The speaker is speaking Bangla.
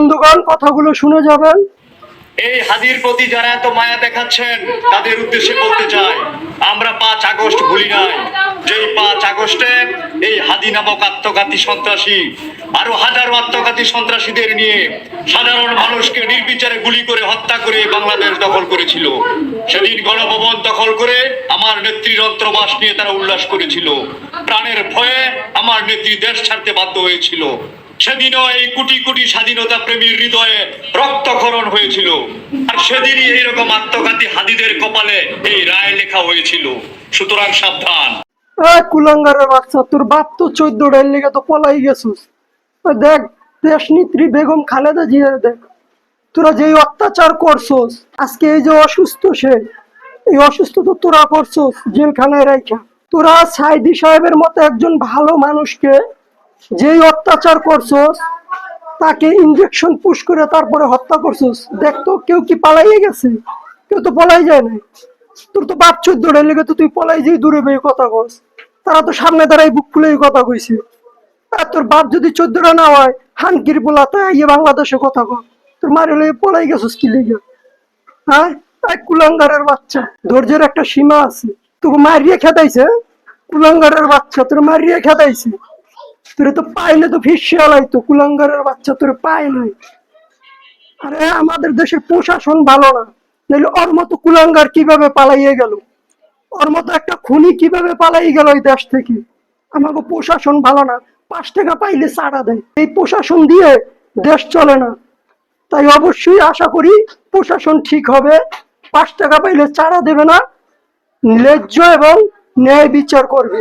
বন্ধুগণ, কথাগুলো শুনে যাবেন। এই হাদির প্রতি যারা এত মায়া দেখাচ্ছেন তাদের উদ্দেশ্যে বলতে চাই, আমরা 5 আগস্ট ভুলি নাই। যেই 5 আগস্টে এই হাদি নামক আত্মঘাতী সন্ত্রাসী আরো হাজারো আত্মঘাতী সন্ত্রাসীদের নিয়ে সাধারণ মানুষকে নির্বিচারে গুলি করে হত্যা করে বাংলাদেশ দখল করেছিল। সেদিন গণভবন দখল করে আমার নেত্রীর অন্তর্বাস নিয়ে তারা উল্লাস করেছিল। প্রাণের ভয়ে আমার নেত্রী দেশ ছাড়তে বাধ্য হয়েছিল। সেদিনও এই কোটি কোটি স্বাধীনতা প্রেমীর হৃদয়ে রক্তক্ষরণ হয়েছিল। আর সেদিনই এইরকম আত্মঘাতী হাদিদের কপালে এই রায় লেখা হয়েছিল। সুতরাং সাবধান। কুলাঙ্গারের বাচ্চা, তোর বাপ তো 14টার লেগে তো পলাই গেছিস। দেখ, দেশ নেত্রী বেগম খালেদা জিয়া, দেখ তোরা যেই অত্যাচার করছস, আজকে এই যে অসুস্থ সে, এই অসুস্থ তো তোরা করছস জেলখানায় রাইখা। তোরা সাইদি সাহেবের মতো একজন ভালো মানুষকে যেই অত্যাচার করছস, তাকে ইনজেকশন পুশ করে তারপরে হত্যা করছস। দেখ তো, কেউ কি পালাইয়ে গেছে? কেউ তো পলাই যায় না। তোর তো বাপ 14টার লেগে তো তুই পলাই যেই দূরে বেয়ে কথা কস, তারা তো সামনে দাঁড়াই বুক খুলেই কথা কইছে। আর তোর বাপ যদি 14টা না হয়, হানকির পোলা তাই আইয়ে বাংলাদেশে কথা কর। তোর মারে লয়ে পলাই গেছিস কি লেগে? হ্যাঁ, এক কুলাঙ্গারের বাচ্চা, ধৈর্যের একটা সীমা আছে। তোকে মারিয়ে খেতাইছে, কুলাঙ্গারের বাচ্চা, তোর মারিয়ে খেতাইছে। তোরে তো পাইলে তো ফিসে আলাইতো, কুলাঙ্গারের বাচ্চা, তোরে পাই নাই। আরে আমাদের দেশের প্রশাসন ভালো না, নাহলে ওর মতো কুলাঙ্গার কিভাবে পালাইয়ে গেল? ওর মতো একটা খুনি কিভাবে পালাই গেল এই দেশ থেকে? আমাকে প্রশাসন ভালো না, 5 টাকা পাইলে ছাড়া দেয়। এই প্রশাসন দিয়ে দেশ চলে না। তাই অবশ্যই আশা করি প্রশাসন ঠিক হবে, 5 টাকা পাইলে ছাড়া দেবে না, ন্যায্য এবং ন্যায় বিচার করবে।